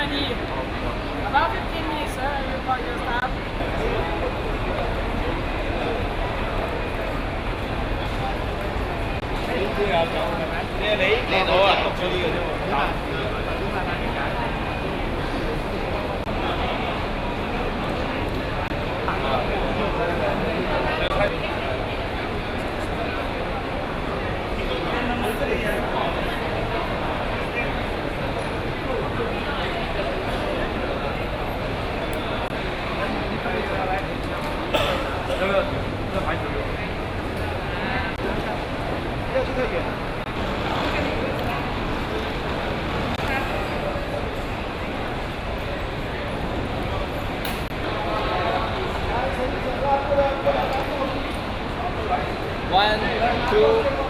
About 15 minutes, sir. You got your staff. 你好啊，讀咗呢個啫喎。这牌子有。要这个远。One, two.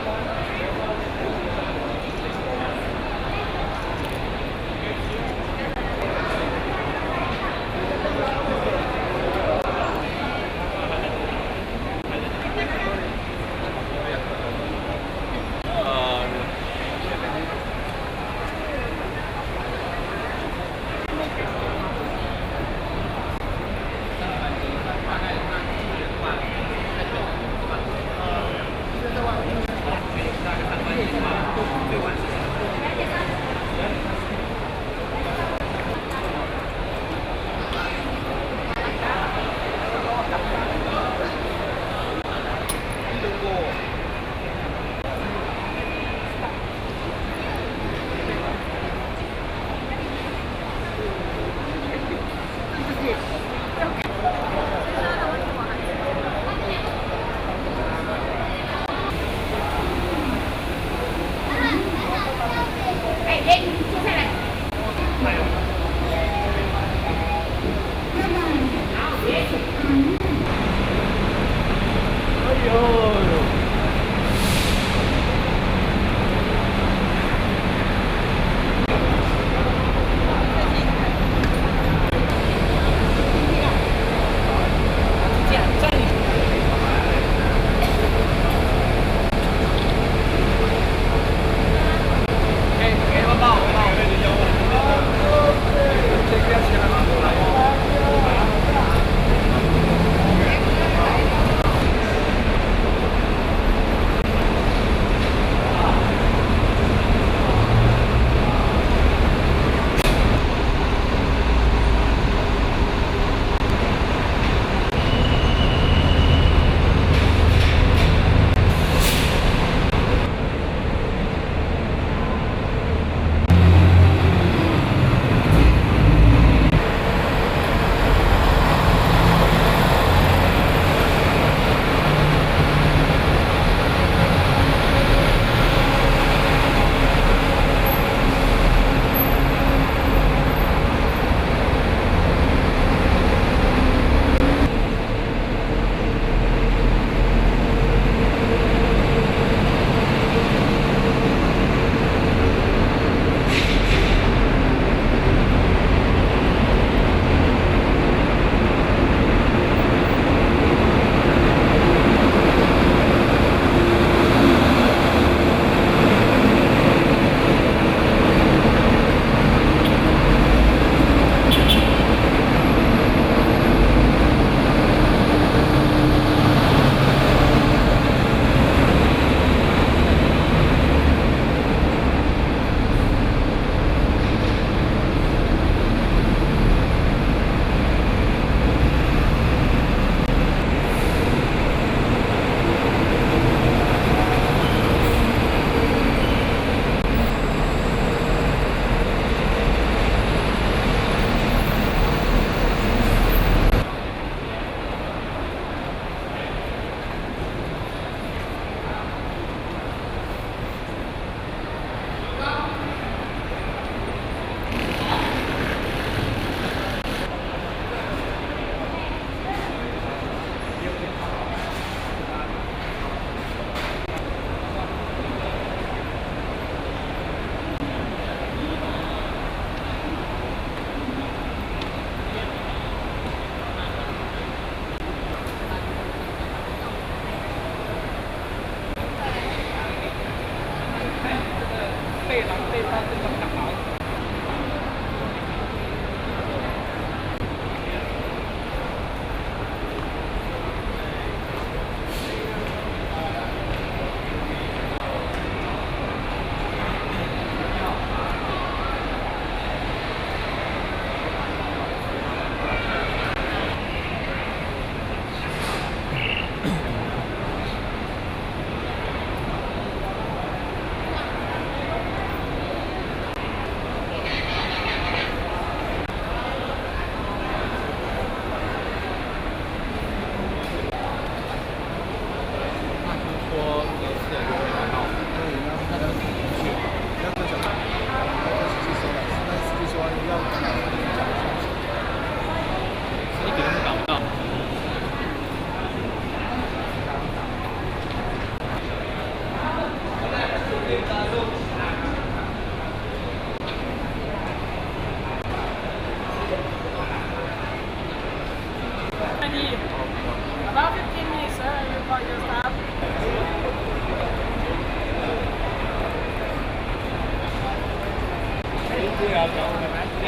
你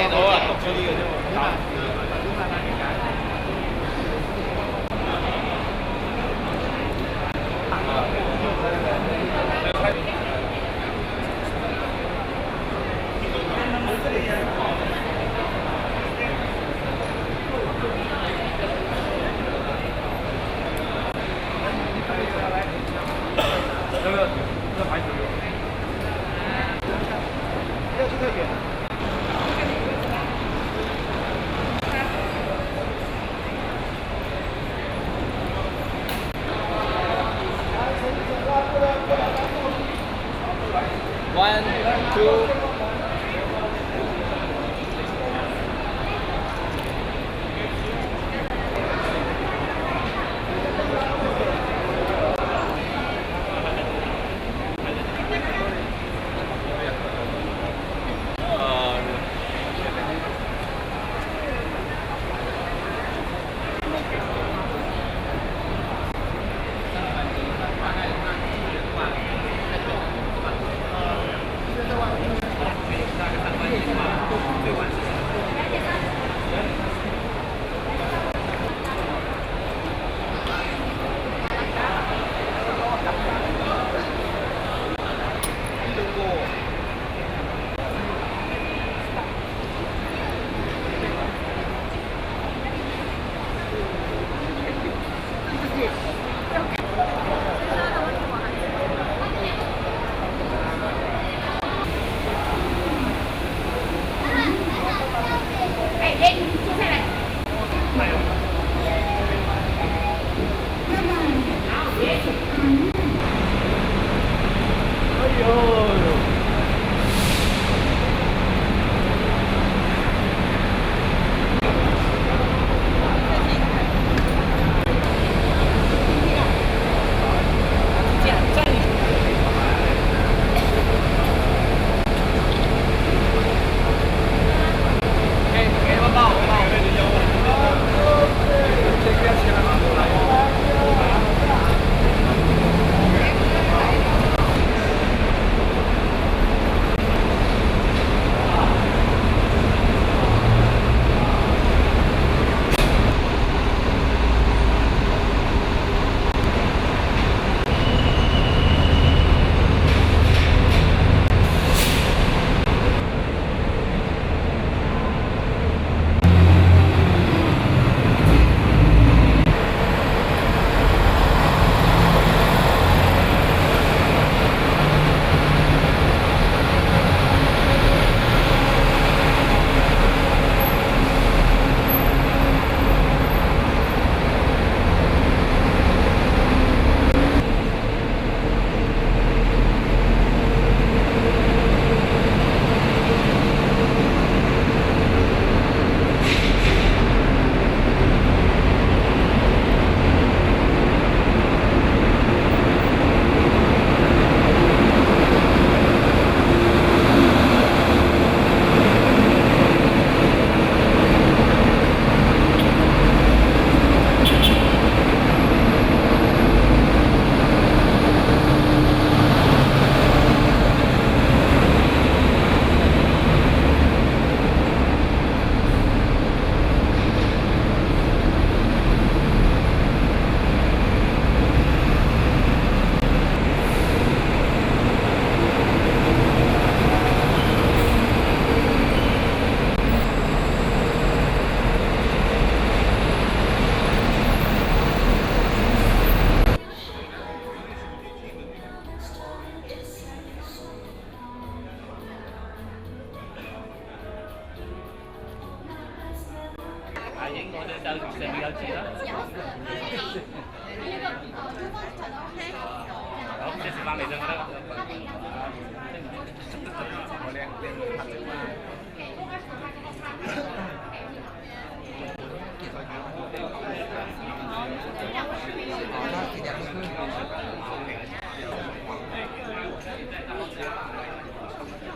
好啊，讀咗呢個啫喎。这牌子有。要这个远。 One, two.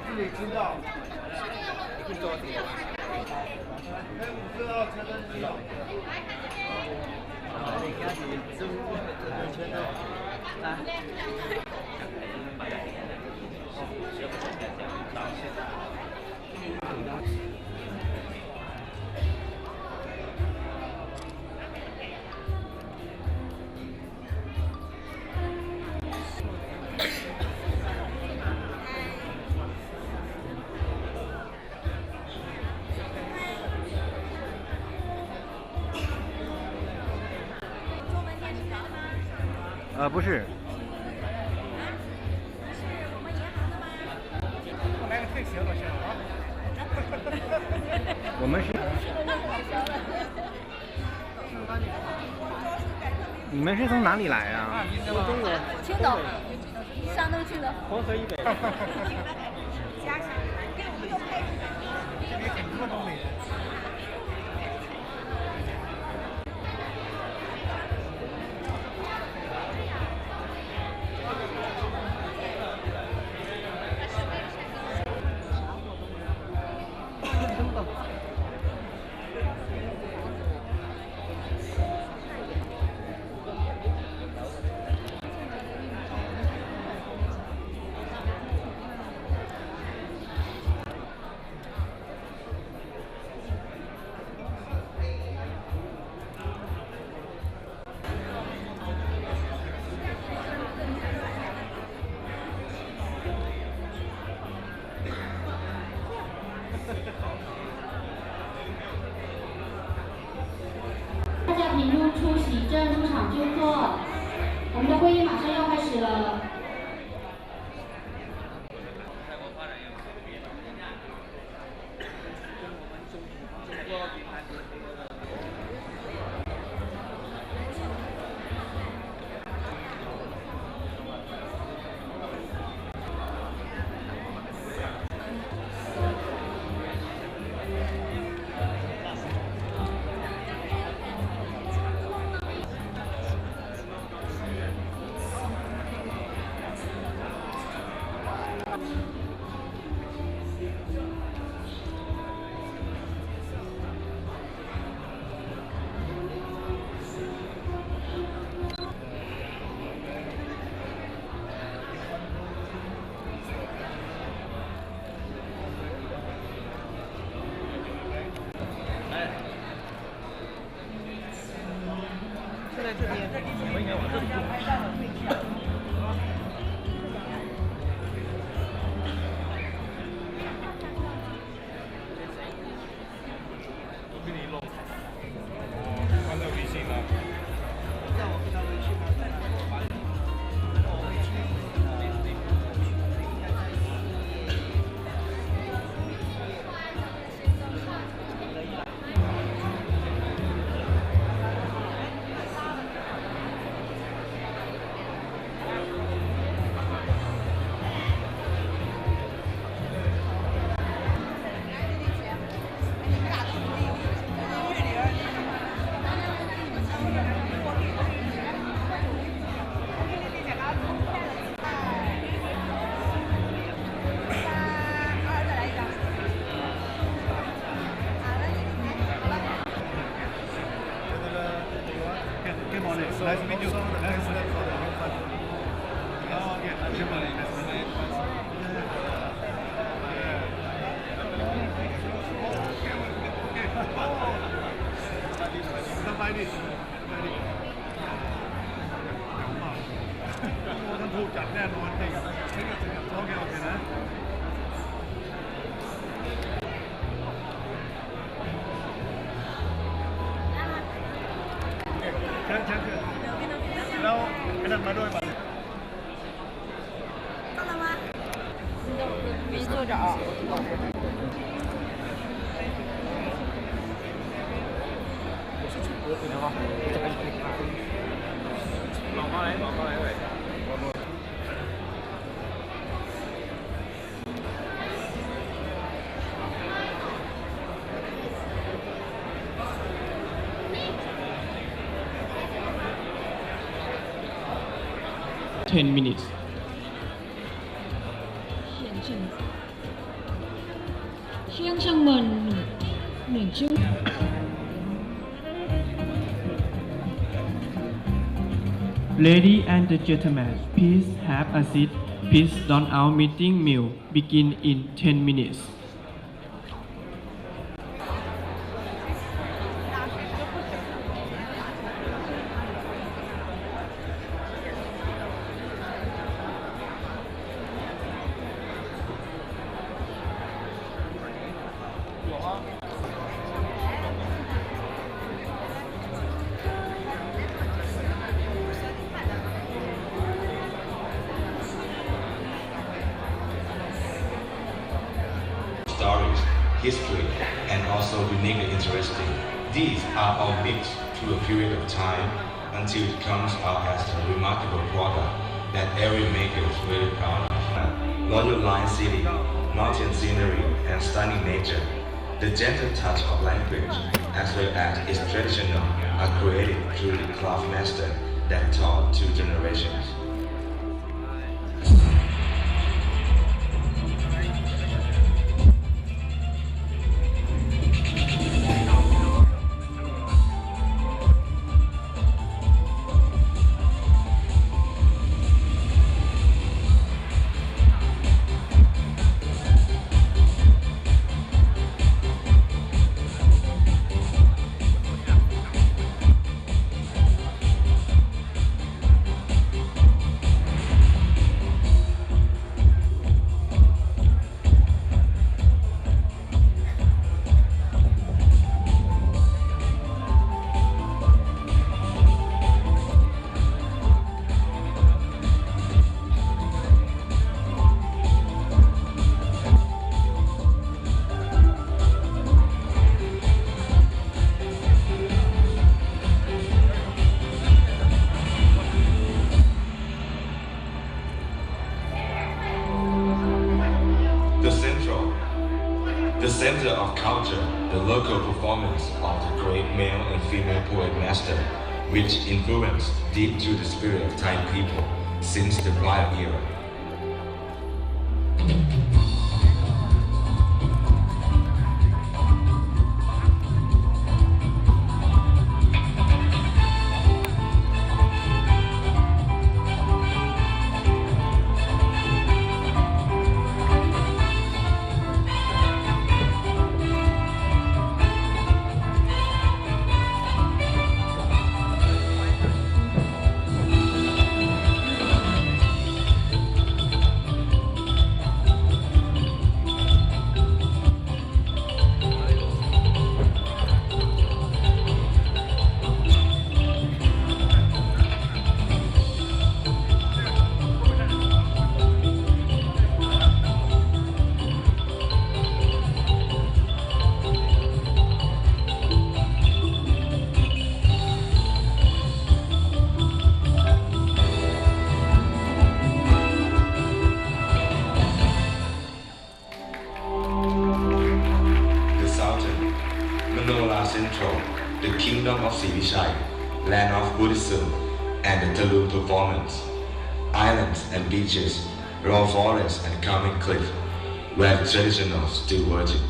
自己知道。会做什么？不知道，真的知道。你开始租圈的啊？学不成，到现在。不是。我来个退鞋都行啊。我们是。你们是从哪里来啊？我中国。青岛，山东青岛。黄河以北。家乡，给我们都拍。这里很多东北人。大家评入出席证入场就坐，我们的会议马上要开始了。在这边，我们应该往这里坐。都给你弄。看到微信了。让我给他微信吗？Nice to meet you. Nice to meet you. Oh, okay. Nice to meet you. สบายดีท่านผู้จัดแน่นอนจริงโอเคโอเคนะเชิญแล้วไอ้นั่นมาด้วยป่ะ到了吗？没坐着。老妈来喂。10 minutes. 先生们，你就。Ladies and gentlemen, please have a seat. Please don't our meeting meal begin in 10 minutes. history, and also uniquely interesting. These are all mixed through a period of time until it comes out as a remarkable product that every maker is really proud of. Loyal Line City, mountain scenery, and stunning nature. The gentle touch of language, as well as its traditional, are created through the craft master that taught 2 generations. The center of culture, the local performance of the great male and female poet master, which influenced deep to the spirit of Thai people since the prior era. Central, the kingdom of Sivishai, land of Buddhism, and the Talum performance. Islands and beaches, raw forests and calming cliff, where the traditional still virgin.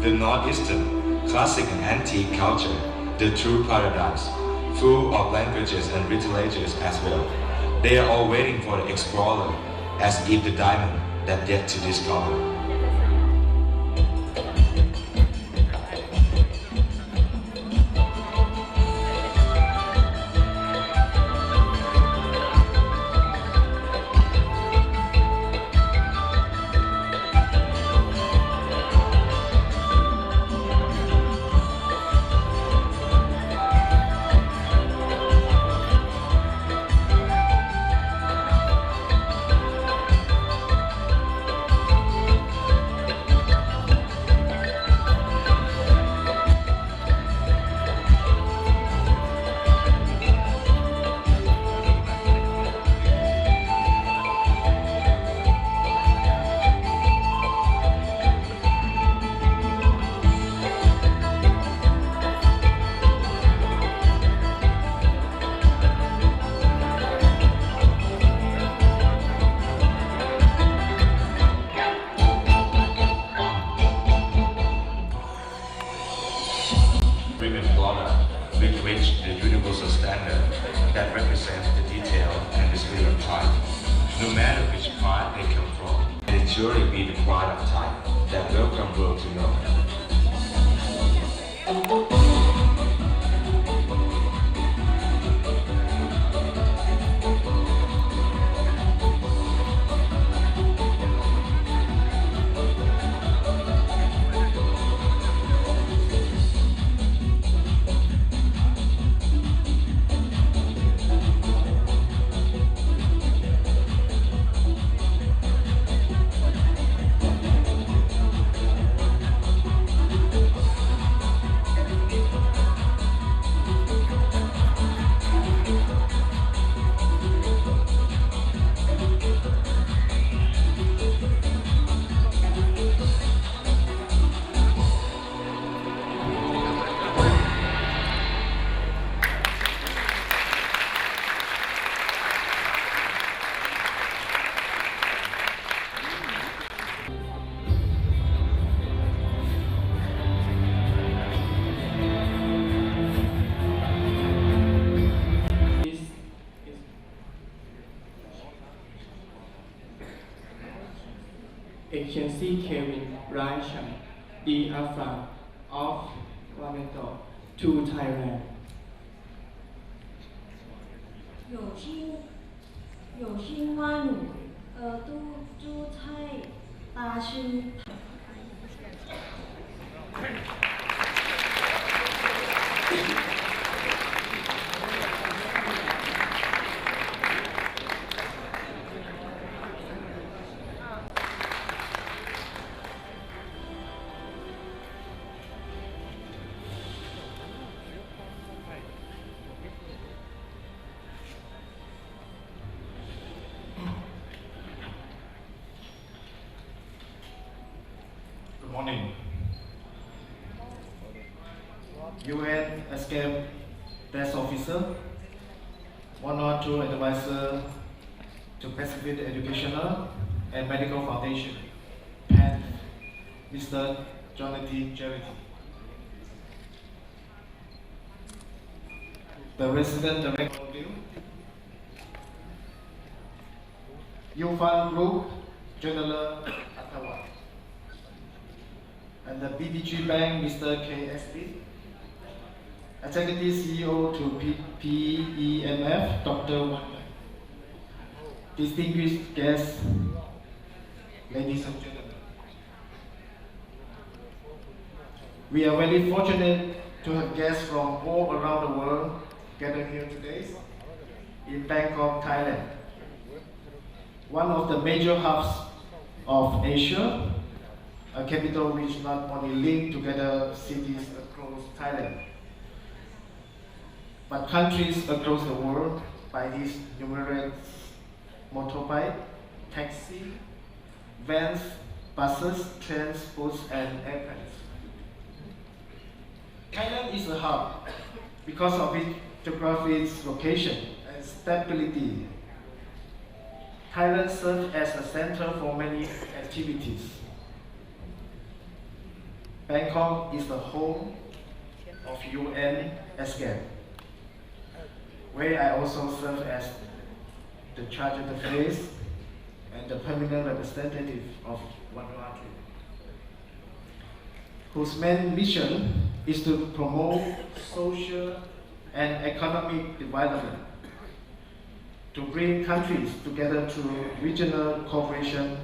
The Northeastern, classic and antique culture, the true paradise, full of languages and literatures as well. They are all waiting for the explorer, as if the diamond that yet to discover. surely be the pride of Thailand that welcome world to know. Excellency Kevin Raichan, the Ufun of Guatemala to Thailand. 有心挖努，都珠菜大师。Good morning. UN Escape Desk Officer, 102 Advisor to Pacific Educational and Medical Foundation, and Mr. Jonathan Charity. The Resident Director of Ufun Group, General Atawa. And the BDG Bank, Mr. KSP. Executive CEO to PEMF, Dr. Wanda. Distinguished guests, ladies and gentlemen. We are very fortunate to have guests from all around the world gathered here today in Bangkok, Thailand, one of the major hubs of Asia, a capital which not only links together cities across Thailand, but countries across the world by these numerous motorbike, taxi, vans, buses, trains, boats, and airplanes. Thailand is a hub because of its geographic location and stability. Thailand serves as a center for many activities. Bangkok is the home of UN Escape, where I also serve as the chargé d'affaires and the permanent representative of Vanuatu, whose main mission is to promote social and economic development, to bring countries together through regional cooperation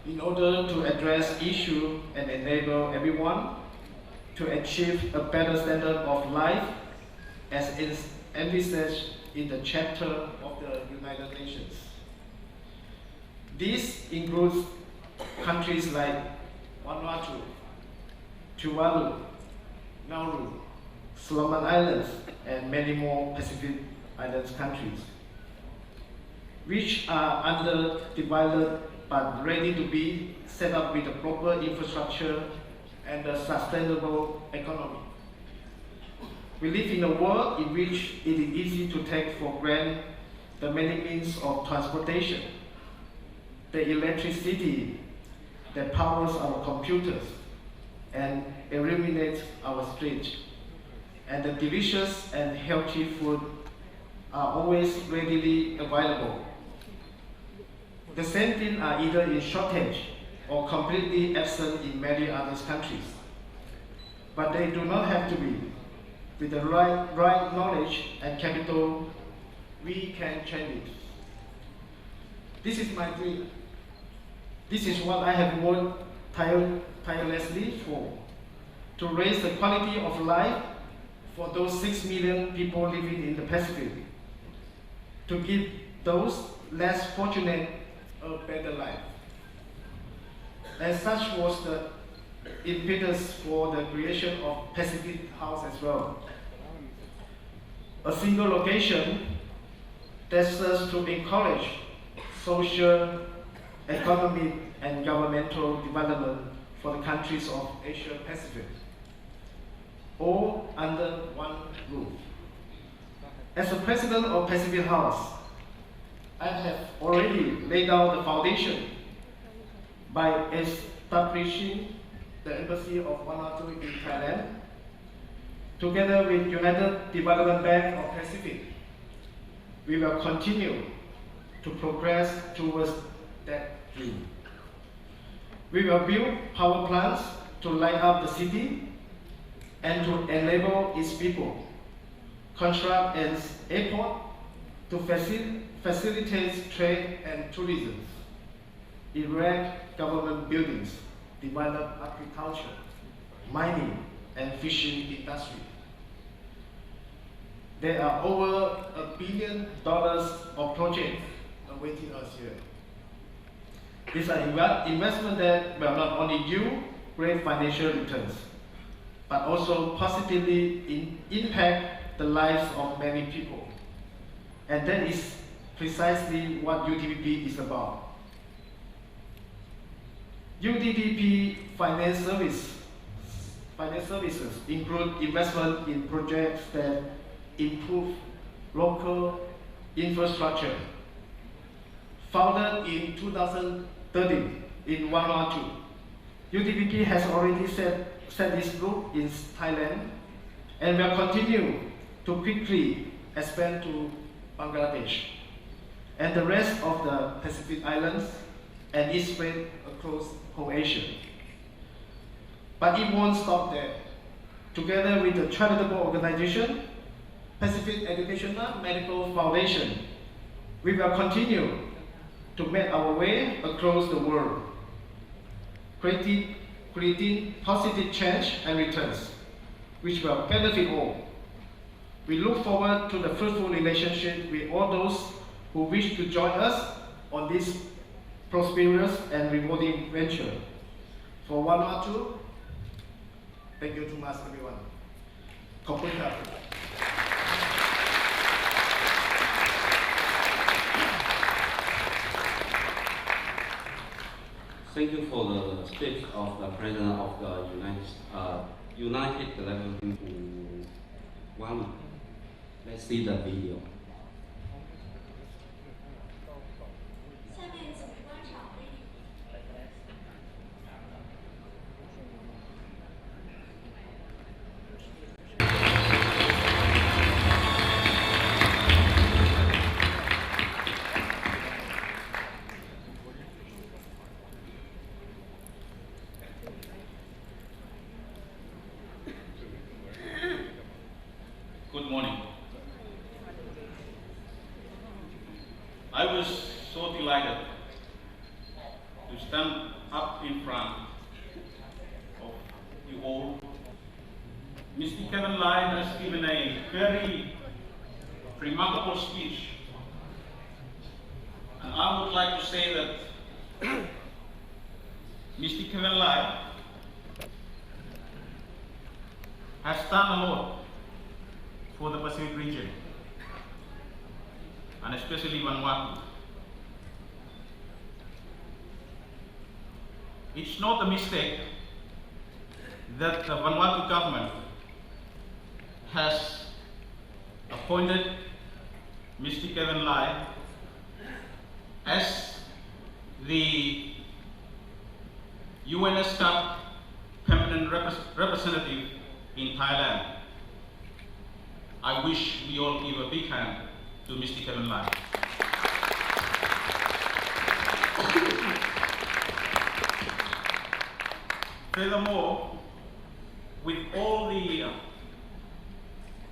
in order to address issues and enable everyone to achieve a better standard of life as is envisaged in the Charter of the United Nations. This includes countries like Vanuatu, Tuvalu, Nauru, Solomon Islands, and many more Pacific Islands countries, which are underdeveloped but ready to be set up with a proper infrastructure and a sustainable economy. We live in a world in which it is easy to take for granted the many means of transportation, the electricity that powers our computers and illuminates our streets, and the delicious and healthy food are always readily available. The same thing are either in shortage or completely absent in many other countries. But they do not have to be. With the right knowledge and capital, we can change it. This is my dream. This is what I have worked tirelessly for, to raise the quality of life for those 6 million people living in the Pacific, to give those less fortunate a better life. And such was the impetus for the creation of Pacific House as well. A single location that serves to encourage social, economic, and governmental development for the countries of Asia Pacific, all under one roof. As the president of Pacific House, I have already laid out the foundation by establishing the Embassy of Vanuatu in Thailand, together with United Development Bank of Pacific. We will continue to progress towards that dream. We will build power plants to light up the city and to enable its people, construct an airport to facilitate trade and tourism, erect government buildings, develop agriculture, mining, and fishing industry. There are over $1 billion of projects awaiting us here. These are investments that will not only yield great financial returns, but also positively impact the lives of many people. And that is precisely what UDPP is about. UDPP finance services include investment in projects that improve local infrastructure. Founded in 2013 in Vanuatu, UDPP has already set its roots in Thailand and will continue to quickly expand to Bangladesh and the rest of the Pacific Islands, and it spread across whole Asia. But it won't stop there. Together with the charitable organization, Pacific Educational Medical Foundation, we will continue to make our way across the world, creating positive change and returns, which will benefit all. We look forward to the fruitful relationship with all those who wish to join us on this prosperous and rewarding venture. For Vanuatu, thank you too much, everyone. ขอบคุณครับ Thank you for the speech of the President of the United Development One. Let's see the video. 下面请观赏微影。Good morning. I was so delighted to stand up in front of you all. Mr. Kevin Lai has given a very remarkable speech, and I would like to say that Mr. Kevin Lai has done a lot for the Pacific region, and especially Vanuatu. It's not a mistake that the Vanuatu government has appointed Mr. Kevin Lai as the UNSCAP permanent representative in Thailand. I wish we all give a big hand to Mr. Kevin Lai. Furthermore, with all the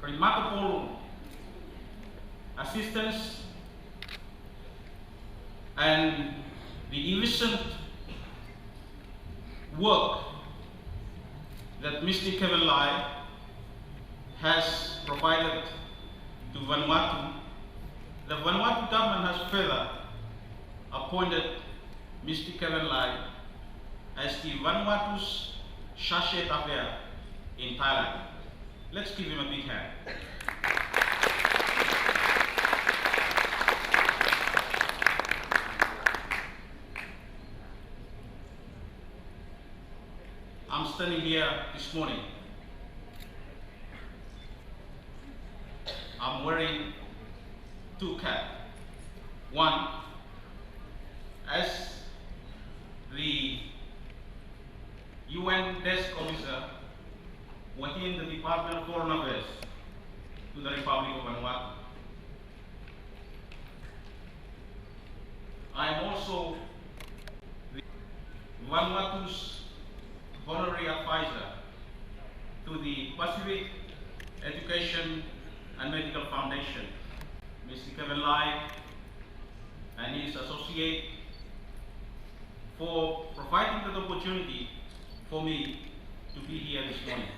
remarkable assistance and the efficient work that Mr. Kevin Lai has provided to Vanuatu, the Vanuatu government has further appointed Mr. Kevin Lai as the Vanuatu's Chargé d'Affaires in Thailand. Let's give him a big hand. I'm standing here this morning. I'm wearing two caps. One, as the UN desk officer within the Department of Foreign Affairs to the Republic of Vanuatu. I am also the Vanuatu's honorary advisor to the Pacific Education and Medical Foundation, Mr. Kevin Lai and his associate, for providing the opportunity for me to be here this morning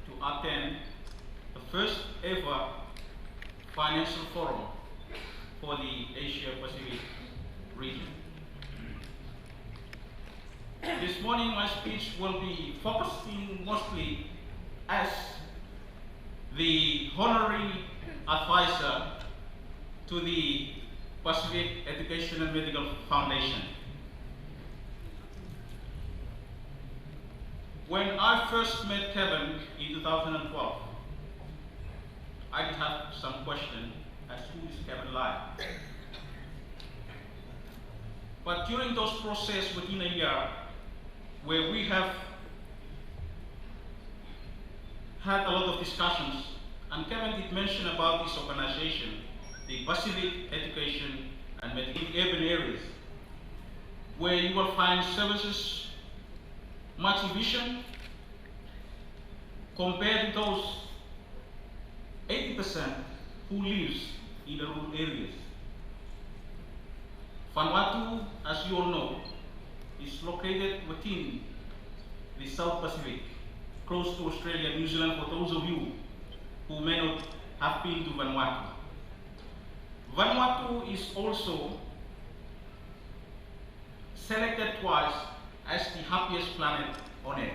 to attend the first ever financial forum for the Asia Pacific region. This morning my speech will be focusing mostly as the honorary advisor to the Pacific Education and Medical Foundation. When I first met Kevin in 2012, I did have some question as who is Kevin Lai. But during those process within a year, where we have had a lot of discussions, and Kevin did mention about this organization, the Pacific Education and Medical urban areas, where you will find services much efficient compared to those 80% who lives in the rural areas. Vanuatu, as you all know, is located within the South Pacific, close to Australia, New Zealand, for those of you who may not have been to Vanuatu. Vanuatu is also selected twice as the happiest planet on Earth.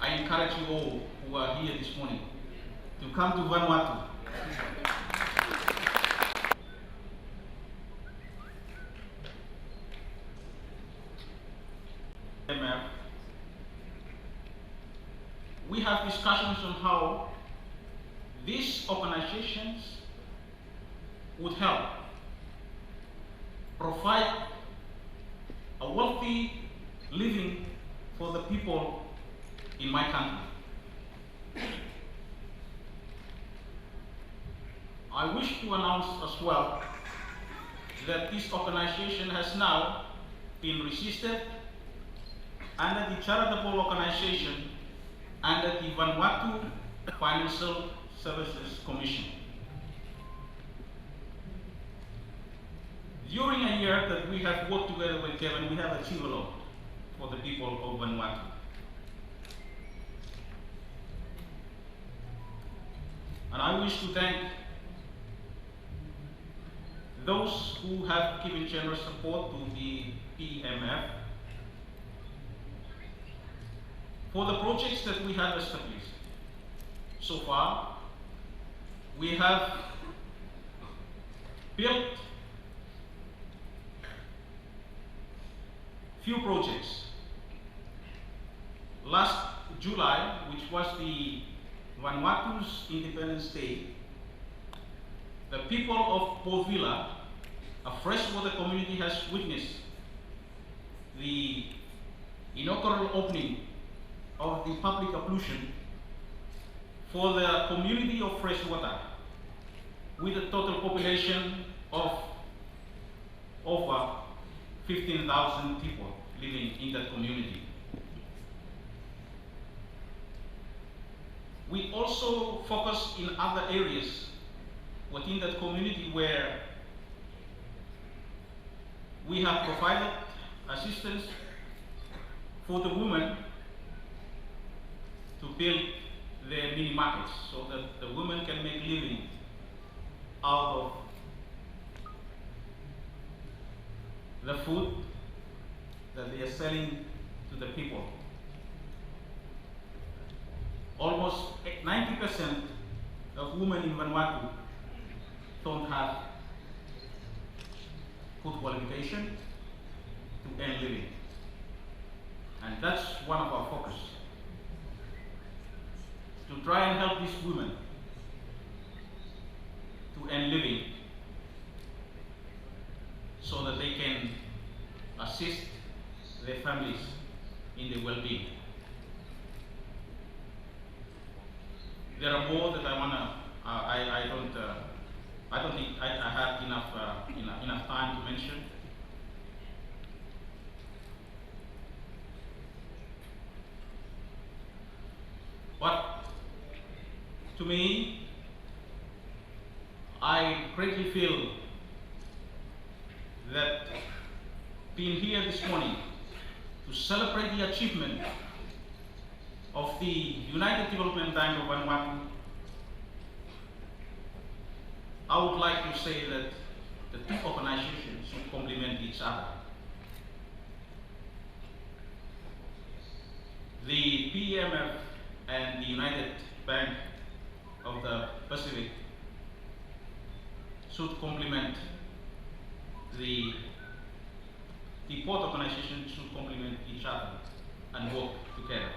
I encourage you all who are here this morning to come to Vanuatu. We have discussions on how these organizations would help provide a wealthy living for the people in my country. I wish to announce as well that this organization has now been registered under the charitable organization under the Vanuatu Financial Services Commission. During a year that we have worked together with Kevin, we have achieved a lot for the people of Vanuatu. And I wish to thank those who have given generous support to the PMF for the projects that we have established. So far, we have built few projects. Last July, which was the Vanuatu's Independence Day, the people of Port Vila, a freshwater community, has witnessed the inaugural opening of the public ablution for the community of freshwater, with a total population of over 15,000 people living in that community. We also focus in other areas within that community where we have provided assistance for the women to build their mini markets so that the women can make living out of the food that they are selling to the people. Almost 90% of women in Vanuatu don't have good qualification to earn living. And that's one of our focus, to try and help these women to earn living so that they can assist their families in their well-being. There are more that I wanna. I don't think I have enough time to mention. But to me, I greatly feel that being here this morning to celebrate the achievement of the United Development Bank of Vanuatu, I would like to say that the two organizations should complement each other. The PEMF and the United Bank of the Pacific should complement the both organizations should complement each other and work together.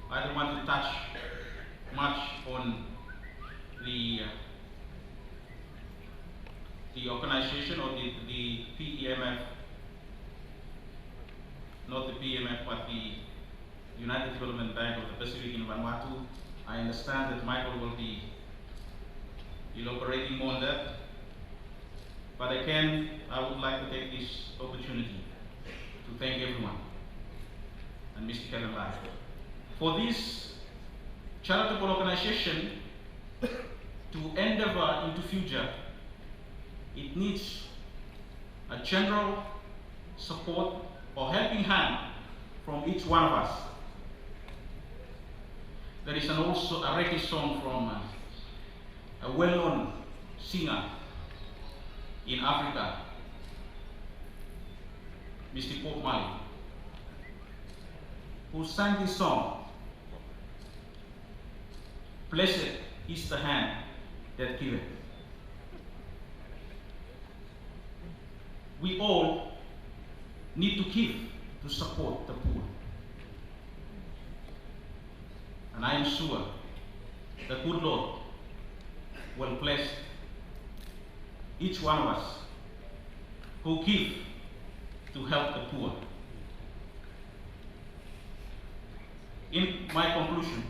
I don't want to touch much on the organization or the PEMF, not the PEMF, but the United Development Bank of the Pacific in Vanuatu. I understand that Michael will be elaborating more on that. But again, I would like to take this opportunity to thank everyone and Mr. Kevin Lai. For this charitable organization to endeavor into future, it needs a general support or helping hand from each one of us. There is also a reggae song from a well-known singer in Africa, Mr. Bob Marley, who sang this song, "Blessed is the hand that giveth." We all need to give to support the poor. And I am sure the good Lord will bless each one of us who give to help the poor. In my conclusion,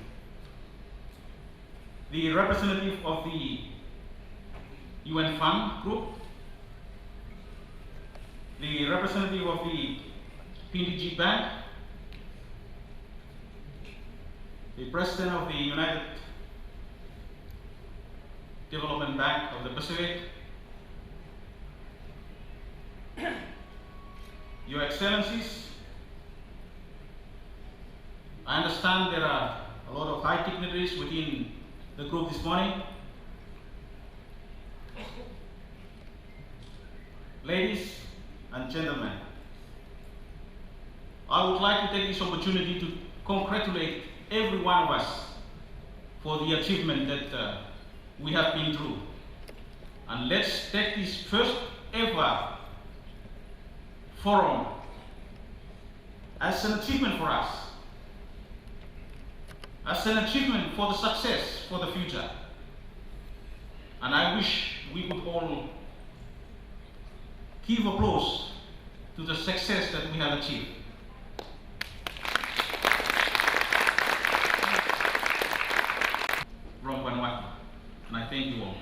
the representative of the UN Fund Group, the representative of the PDG Bank, the president of the United Development Bank of the Pacific, Your Excellencies, I understand there are a lot of high dignitaries within the group this morning. Ladies and gentlemen, I would like to take this opportunity to congratulate every one of us for the achievement that we have been through. And let's take this first ever forum as an achievement for us, as an achievement for the success for the future. And I wish we could all give applause to the success that we have achieved. From Vanuatu, and I thank you all.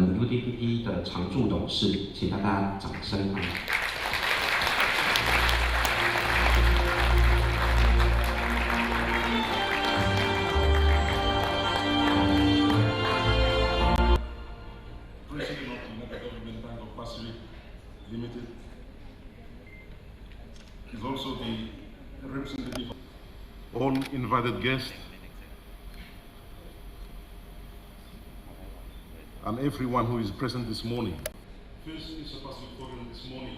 UDPP 的常驻董事，请大家掌声欢迎。President of the United Government Bank of Pacific Limited is also the representative of all invited guests and everyone who is present this morning. First is a Pacific Forum this morning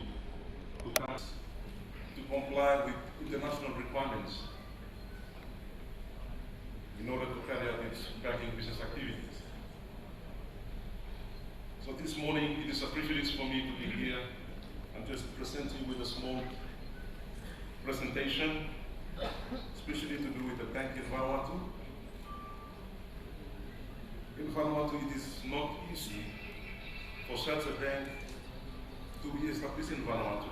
to comply with international requirements in order to carry out its banking business activities. So this morning it is a privilege for me to be here and just present you with a small presentation, especially to do with the bank in Vanuatu. In Vanuatu, it is not easy for such a bank to be established in Vanuatu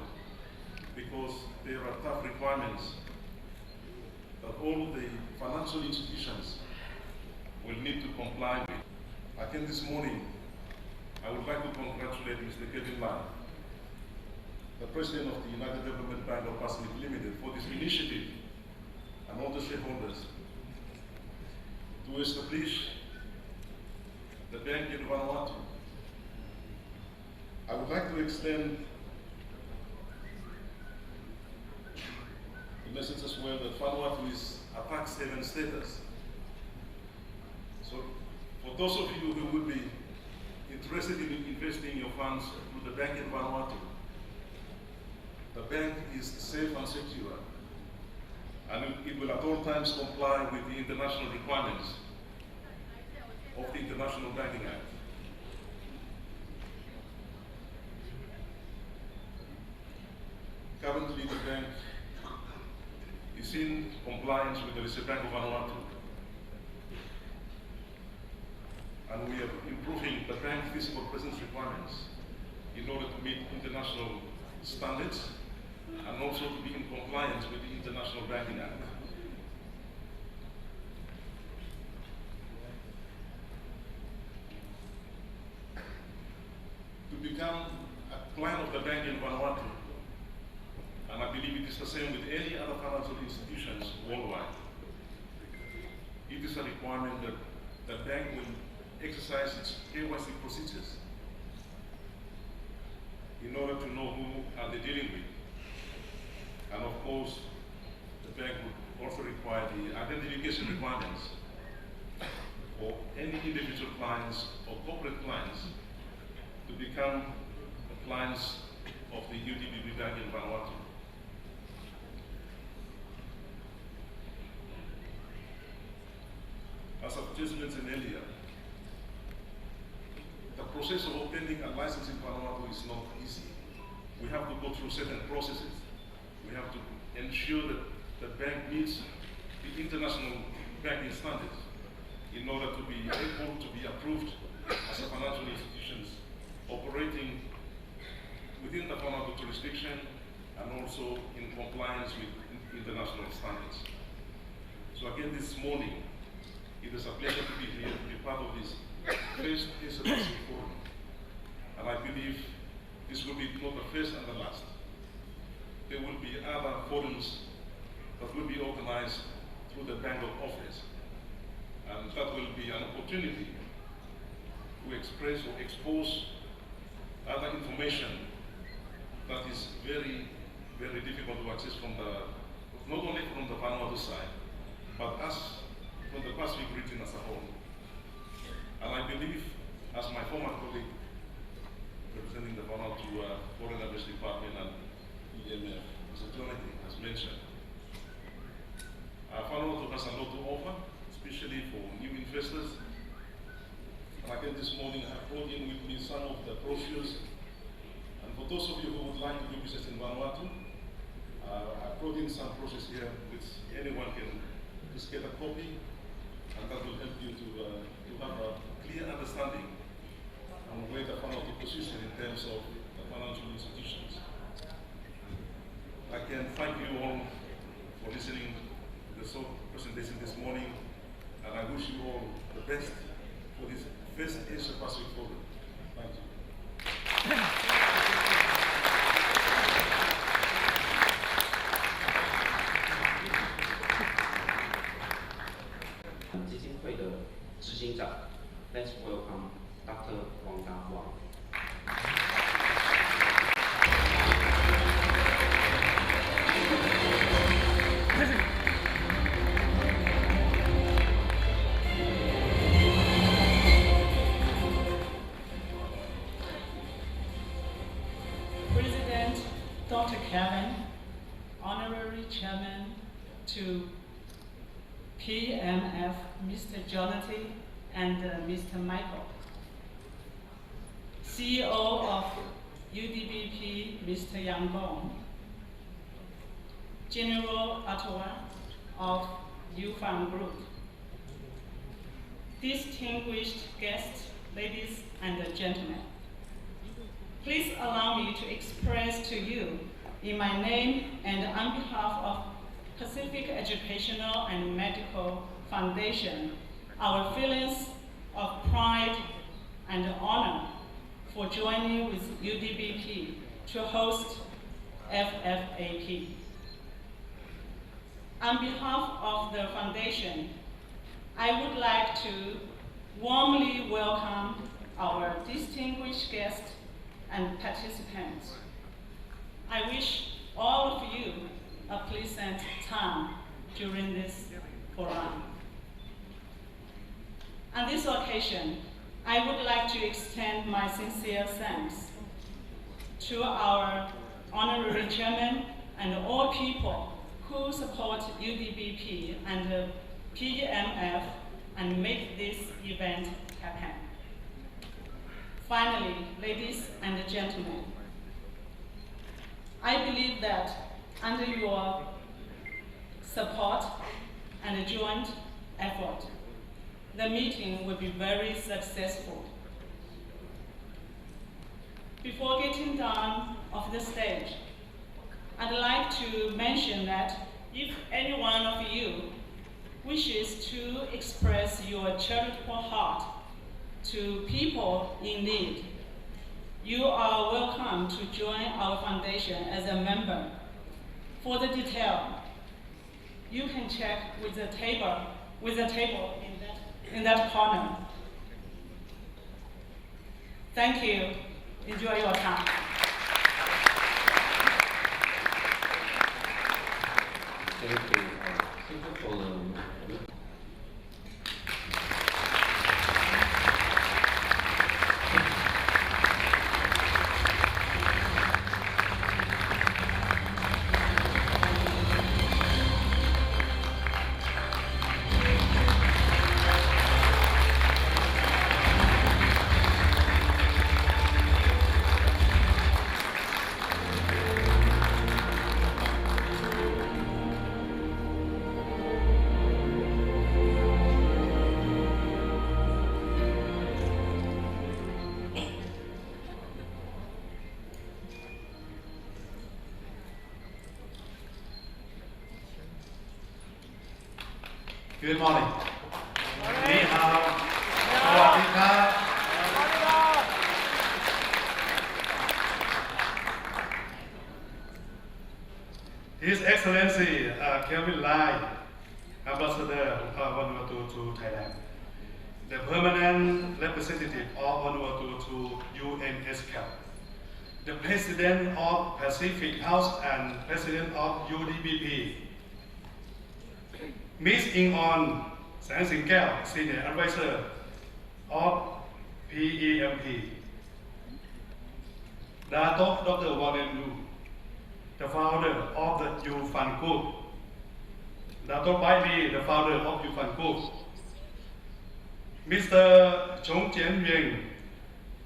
because there are tough requirements that all the financial institutions will need to comply with. Again this morning, I would like to congratulate Mr. Kevin Lai, the President of the United Development Bank of Pacific Limited, for this initiative and all the shareholders to establish the bank in Vanuatu. I would like to extend the message as well that Vanuatu is a tax haven status. So for those of you who would be interested in investing your funds through the bank in Vanuatu, the bank is safe and secure, and it will at all times comply with the international requirements of the International Banking Act. Currently, the bank is in compliance with the Reserve Bank of Vanuatu, and we are improving the bank physical presence requirements in order to meet international standards and also to be in compliance with the International Banking Act. To become a client of the bank in Vanuatu, and I believe it is the same with any other financial institutions worldwide, it is a requirement that the bank will exercise its KYC procedures in order to know who are they dealing with. And of course, the bank would also require the identification requirements for any individual clients or corporate clients to become the clients of the UDPP Bank in Vanuatu. As I've just mentioned earlier, the process of obtaining a license in Vanuatu is not easy. We have to go through certain processes. We have to ensure that the bank meets the international banking standards in order to be able to be approved as a financial institution operating within the Vanuatu jurisdiction and also in compliance with international standards. So again this morning, it is a pleasure to be here to be part of this first Pacific Forum. And I believe this will be not the first and the last. There will be other forums that will be organized through the Bank of Office. And that will be an opportunity to express or expose other information that is very, very difficult to access from not only from the Vanuatu side, but us from the Pacific region as a whole. And I believe, as my former colleague representing the Vanuatu Foreign Affairs Department and EMF, Mr. Jonathan, has mentioned, Vanuatu has a lot to offer, especially for new investors. And again this morning I brought in with me some of the brochures. And for those of you who would like to do business in Vanuatu, I brought in some brochures here which anyone can just get a copy, and that will help you to have a clear understanding on where the Vanuatu position in terms of the financial institutions. I can thank you all for listening to the short presentation this morning, and I wish you all the best for this first Asia Pacific Forum. Thank you. 基金会的执行长 ，Let's welcome Dr. 王达王。President Dr. Kevin, Honorary Chairman to PMF, Mr. Jonathan and Mr. Michael. CEO of UDBP, Mr. Yang Gong. General Ottawa of Ufun Group. Distinguished guests, ladies and gentlemen. Please allow me to express to you, in my name and on behalf of Pacific Educational and Medical Foundation, our feelings of pride and honor for joining with UDBP to host FFAP. On behalf of the foundation, I would like to warmly welcome our distinguished guests and participants. I wish all of you a pleasant time during this forum. On this occasion, I would like to extend my sincere thanks to our honorary chairman and all people who support UDBP and PMF and make this event happen. Finally, ladies and gentlemen, I believe that under your support and joint effort, the meeting will be very successful. Before getting down off the stage, I'd like to mention that if any one of you wishes to express your charitable heart to people in need, you are welcome to join our foundation as a member. For the detail, you can check with the table in that corner. Thank you. Enjoy your time. Thank you. Thank you for the Good morning. Ni hao. Sawasdee krap. His Excellency Kevin Lai, Ambassador of Vanuatu to Thailand, the permanent representative of Vanuatu to UNSCAP, the President of Pacific House and President of UDBP, Miss Ing On Sang Sing Keo, Senior Advisor of PEMP, Dato Dr. Warren Lu, the founder of the Ufun Group, Dato Bai Lee, the founder of Ufun Group, Mr. Chong Jian Ming,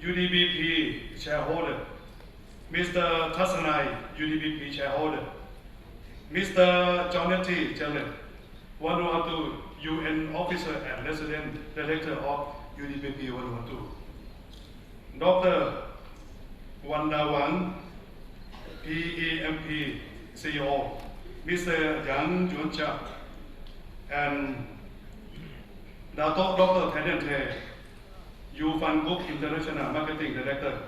UDBP shareholder, Mr. Tassanai, UDBP shareholder, Mr. Jonathan Jelen, Vanuatu UN officer and resident director of UDBP Vanuatu, Dr. Wanda Wang, PEMP CEO, Mr. Yang Juncha, and Dato Dr. Thaddeus Thay, Ufun Group International Marketing Director,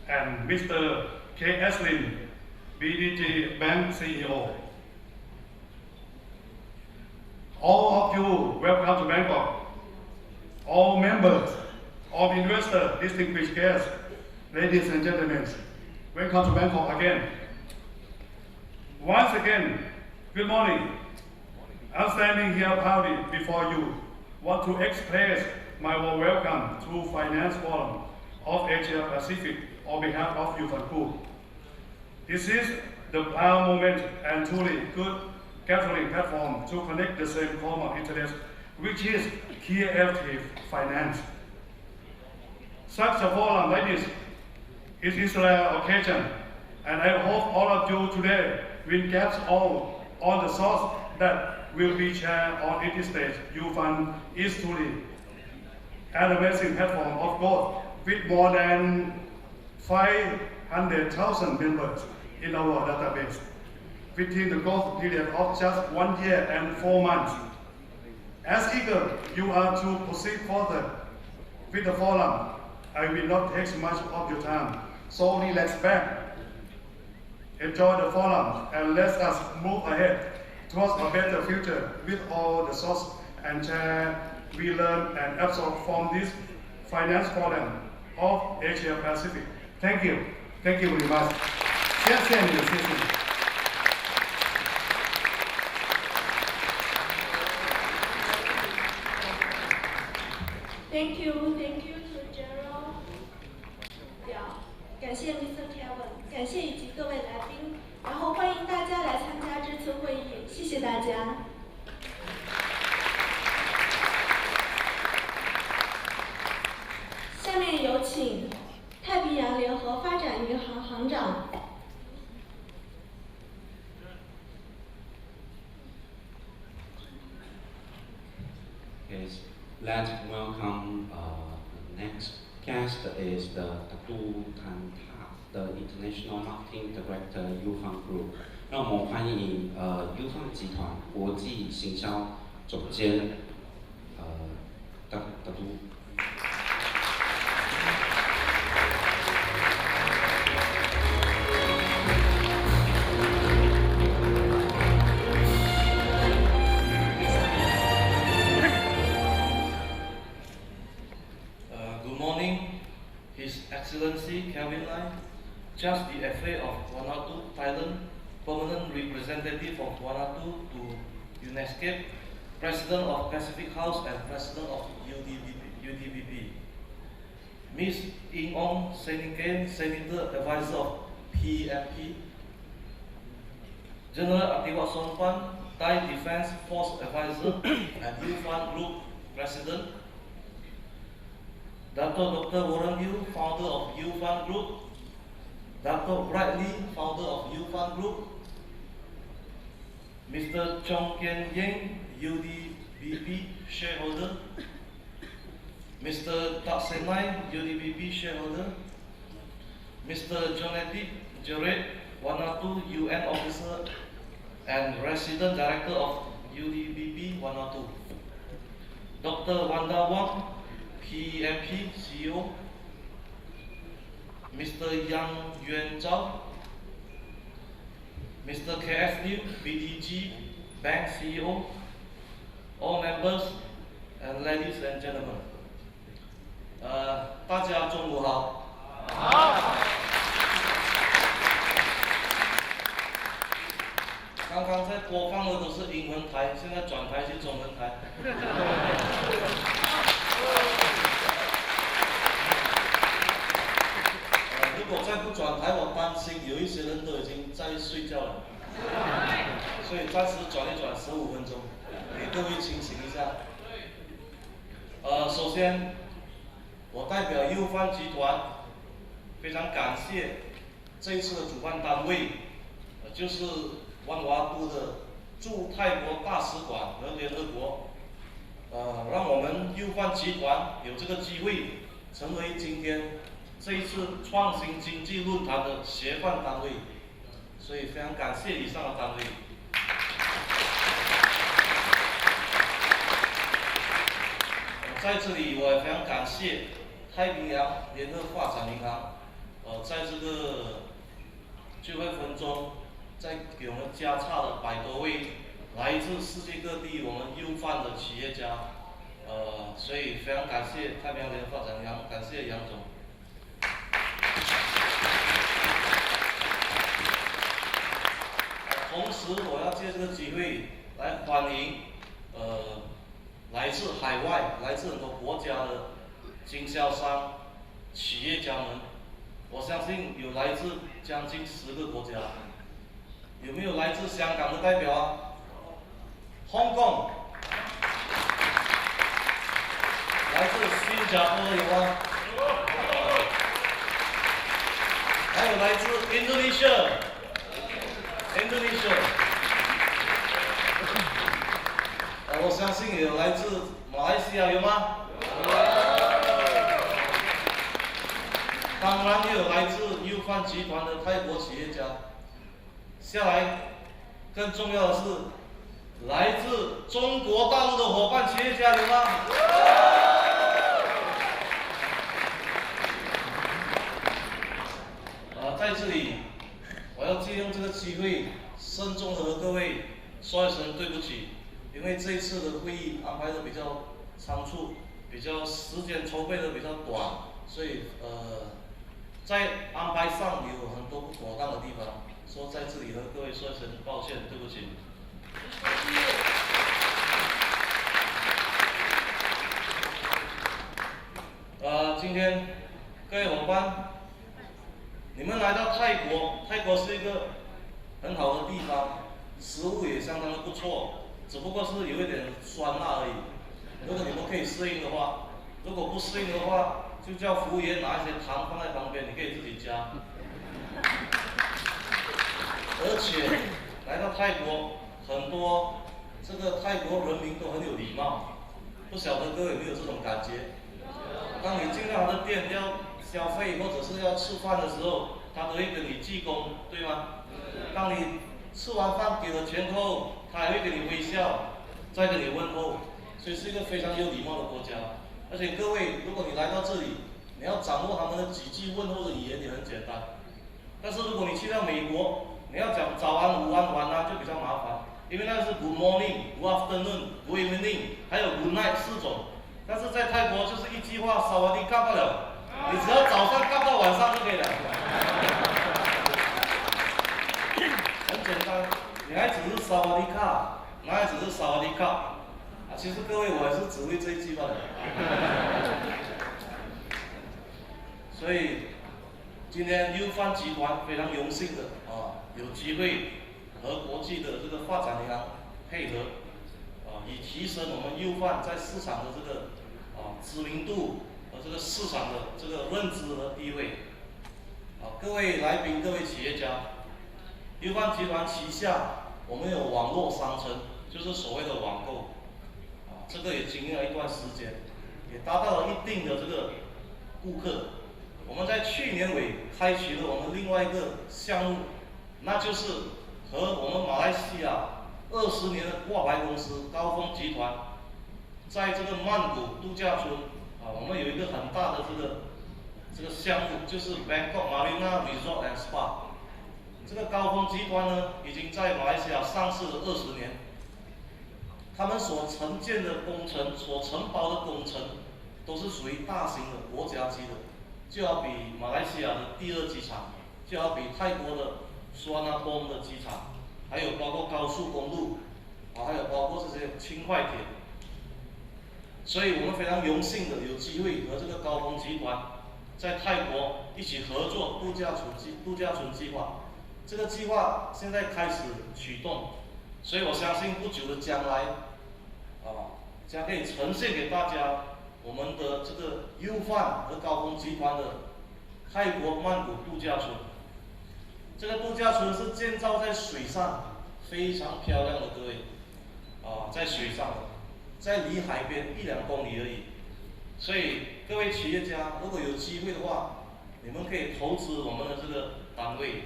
and Mr. K. Lin, BDG Bank CEO. All of you, welcome to Bangkok. All members, all investors, distinguished guests, ladies and gentlemen, welcome to Bangkok again. Once again, good morning. I'm standing here proudly before you. Want to express my warm welcome to Finance Forum of Asia Pacific on behalf of Ufun Group. This is the proud moment and truly good gathering platform to connect the same common interest, which is creative finance. Such a forum like this is an occasion, and I hope all of you today will get all on the source that will be shared on each stage. Ufun is truly an amazing platform of growth with more than 500,000 members in our database within the growth period of just 1 year and 4 months. As eager you are to proceed further with the forum, I will not take much of your time, so relax back, enjoy the forum, and let us move ahead towards a better future with all the source and share we learn and absorb from this finance forum of Asia Pacific. Thank you. Thank you very much. 谢谢你，谢谢。Thank you to General 表，感谢 Mr. Kevin， 感谢以及各位来宾，然后欢迎大家来参加这次会议，谢谢大家。下面有请太平洋联合发展银行行长。Yes, let's welcome the next guest is the Datu Tan Ta, the International Marketing Director Ufun Group. 让我们欢迎Ufun 集团国际行销总监Datu。Excellency Kevin Lai, Just the FA of Vanuatu, Thailand, Permanent Representative of Vanuatu to UNESCO, President of Pacific House and President of UDBB. Ms. Ing Ong Seniken, Senator Advisor of PFP. General Atiwat Sompan, Thai Defense Force Advisor and Ufun Group President. Dr. Warren Liu, founder of Ufun Group. Dr. Bright Lee, founder of Ufun Group. Mr. Chong Kian Yang, UDBB shareholder. Mr. Tak Senai, UDBB shareholder. Mr. Jonathan Jared, Vanuatu UN officer and resident director of UDBB Vanuatu. Dr. Wanda Wang, PMP CEO, Mr. Yang Yuan Zhao, Mr. KF Liu, BDG Bank CEO, all members and ladies and gentlemen. 大家中午好。好。刚刚在播放的都是英文台，现在转台是中文台。如果再不转台，我担心有一些人都已经在睡觉了，所以暂时转一转15分钟，给各位清醒一下。首先，我代表Ufun集团，非常感谢这一次的主办单位，就是万华都的驻泰国大使馆和联合国，让我们Ufun集团有这个机会成为今天这一次创新经济论坛的协办单位，所以非常感谢以上的单位。在在这里我也非常感谢太平洋联合发展银行，在这个聚会分中，再给我们加插了100多位来自世界各地我们Ufun的企业家，所以非常感谢太平洋联合发展银行，感谢杨总。同时，我要借这个机会来欢迎，来自海外、来自很多国家的经销商、企业家们。我相信有来自将近10个国家。有没有来自香港的代表啊？Hong Kong， 来自新加坡的有吗？还有来自 Indonesia。我相信也有来自马来西亚，有吗？当然也有来自Ufun集团的泰国企业家。下来，更重要的是，来自中国大陆的伙伴企业家有吗？在这里，我要借用这个机会，慎重的和各位说一声对不起，因为这一次的会议安排的比较仓促，比较时间筹备的比较短，所以在安排上有很多不妥当的地方，说在这里和各位说一声抱歉，对不起。今天各位伙伴，你们来到泰国，泰国是一个很好的地方，食物也相当的不错，只不过是有一点酸辣而已。如果你们可以适应的话，如果不适应的话，就叫服务员拿一些糖放在旁边，你可以自己加。而且来到泰国，很多这个泰国人民都很有礼貌，不晓得各位有没有这种感觉？当你进到他的店要消费或者是要吃饭的时候，他都会跟你鞠躬，对吗？当你吃完饭给了钱后，他还会跟你微笑，再跟你问候，所以是一个非常有礼貌的国家。而且各位，如果你来到这里，你要掌握他们的几句问候的语言也很简单。但是如果你去到美国，你要讲早安、午安、晚安就比较麻烦，因为那是 Good morning、Good afternoon、Good evening， 还有 Good night 4种。但是在泰国就是一句话，萨瓦迪卡不了，你只要早上干到晚上就可以了。很简单，你还只是萨瓦迪卡，那还只是萨瓦迪卡。其实各位，我还是只会这一句罢了。所以今天Ufun集团非常荣幸的有机会和国际的这个发展银行配合，以提升我们Ufun在市场的这个知名度和这个市场的这个认知和地位。各位来宾、各位企业家，Ufun集团旗下我们有网络商城，就是所谓的网购，这个也经营了一段时间，也达到了一定的这个顾客。我们在去年尾开启了我们另外一个项目，那就是和我们马来西亚20年的挂牌公司高峰集团，在这个曼谷度假村我们有一个很大的这个项目，就是 Bangkok Marina Resort and Spa。这个高峰集团呢，已经在马来西亚上市了20年，他们所承建的工程、所承包的工程，都是属于大型的国家级的。就好比马来西亚的第2机场，就好比泰国的苏万那坡的机场，还有包括高速公路，还有包括这些轻快铁。所以我们非常荣幸的有机会和这个高峰集团在泰国一起合作度假村计划。这个计划现在开始启动，所以我相信不久的将来，将可以呈现给大家。我们的这个Ufun和高峰集团的泰国曼谷度假村，这个度假村是建造在水上，非常漂亮的，各位，在水上的，在离海边1-2公里而已。所以各位企业家，如果有机会的话，你们可以投资我们的这个单位，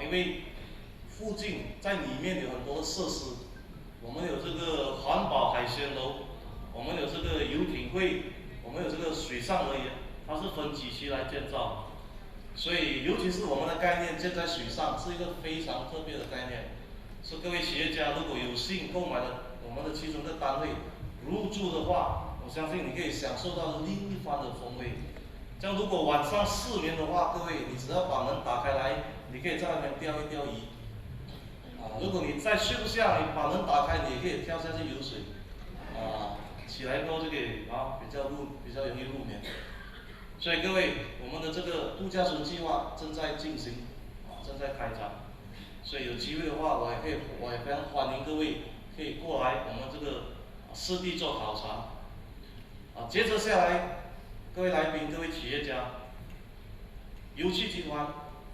因为附近在里面有很多的设施，我们有这个环保海鲜楼。我们有这个游艇会，上而已，它是分几期来建造，所以尤其是我们的概念建在水上是一个非常特别的概念，是各位企业家如果有幸购买了我们的其中的单位入住的话，我相信你可以享受到另一番的风味。这样如果晚上失眠的话，各位你只要把门打开来，你可以在那边钓一钓鱼。如果你再睡不下，你把门打开，你也可以跳下去游水。起来之后就可以比较容易入眠。所以各位，我们的这个度假村计划正在进行，正在开展。所以有机会的话，我也非常欢迎各位可以过来我们这个实地做考察。接着下来，各位来宾、各位企业家，油气集团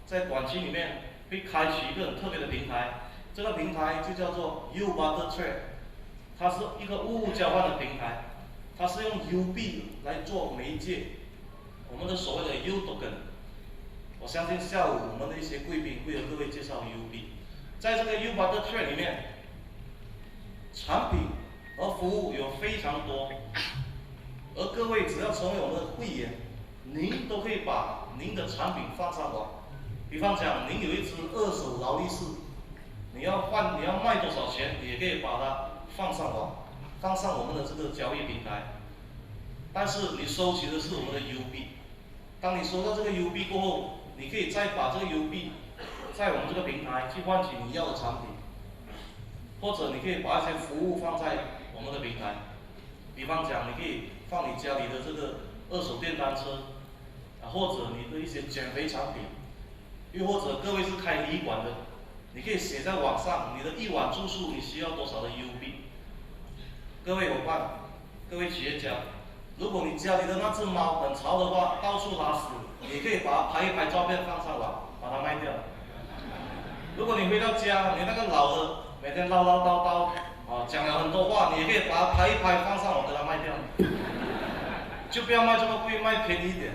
在短期里面会开启一个很特别的平台，这个平台就叫做 U-Butter Trade， 它是一个物交换的平台，它是用邮币来做媒介，我们的所谓的 U-Token。我相信下午我们的一些贵宾会和各位介绍邮币。在这个 U-Butter Trade 里面，产品和服务有非常多，而各位只要成为我们的会员，您都可以把您的产品放上网。比方讲，您有一只二手劳力士，你要卖多少钱，你也可以把它放上网，放上我们的这个交易平台。但是你收集的是我们的邮币，当你收到这个邮币过后，你可以再把这个邮币在我们这个平台去换取你要的产品，或者你可以把一些服务放在我们的平台。比方讲，你可以放你家里的这个二手电单车，或者你的一些减肥产品，又或者各位是开旅馆的，你可以写在网上你的一晚住宿你需要多少的邮币。各位伙伴，各位企业家，如果你家里的那只猫很潮的话，到处拉屎，你可以把它拍一拍照片放上网，把它卖掉。如果你回到家，你那个老的每天唠唠叨叨讲了很多话，你也可以把它拍一拍放上网，给它卖掉。就不要卖这么贵，卖便宜一点，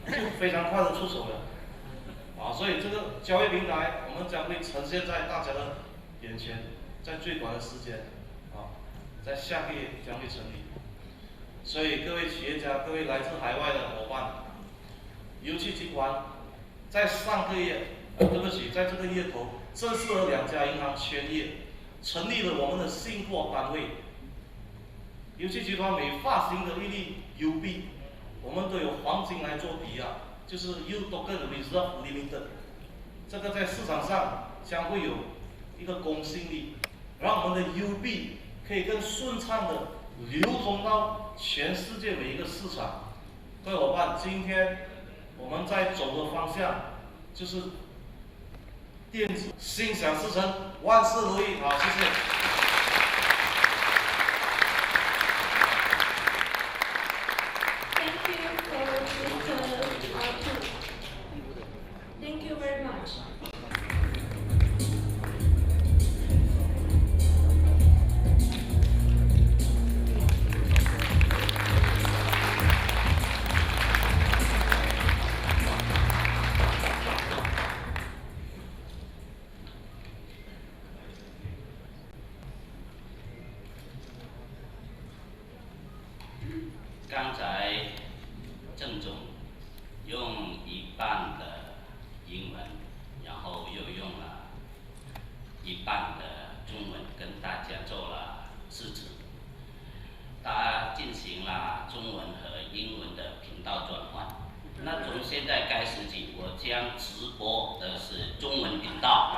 就非常快的出手了。所以这个交易平台我们将会呈现在大家的眼前，在最短的时间，在下个月将会成立。所以各位企业家、各位来自海外的伙伴，油气集团在上个月，在这个月头正式和2家银行签约，成立了我们的信托单位。油气集团每发行的一粒邮币，我们都有黄金来做抵押，就是 U-Token Reserve Limited， 这个在市场上将会有一个公信力，让我们的邮币可以更顺畅的流通到全世界每一个市场。各位伙伴，今天我们在走的方向就是电子，心想事成，万事如意。好，谢谢。Thank you for Mr. Ufun. Thank you very much. 刚才郑总用一半的英文，然后又用了一半的中文跟大家做了支持。他进行了中文和英文的频道转换。那从现在开始起，我将直播的是中文频道。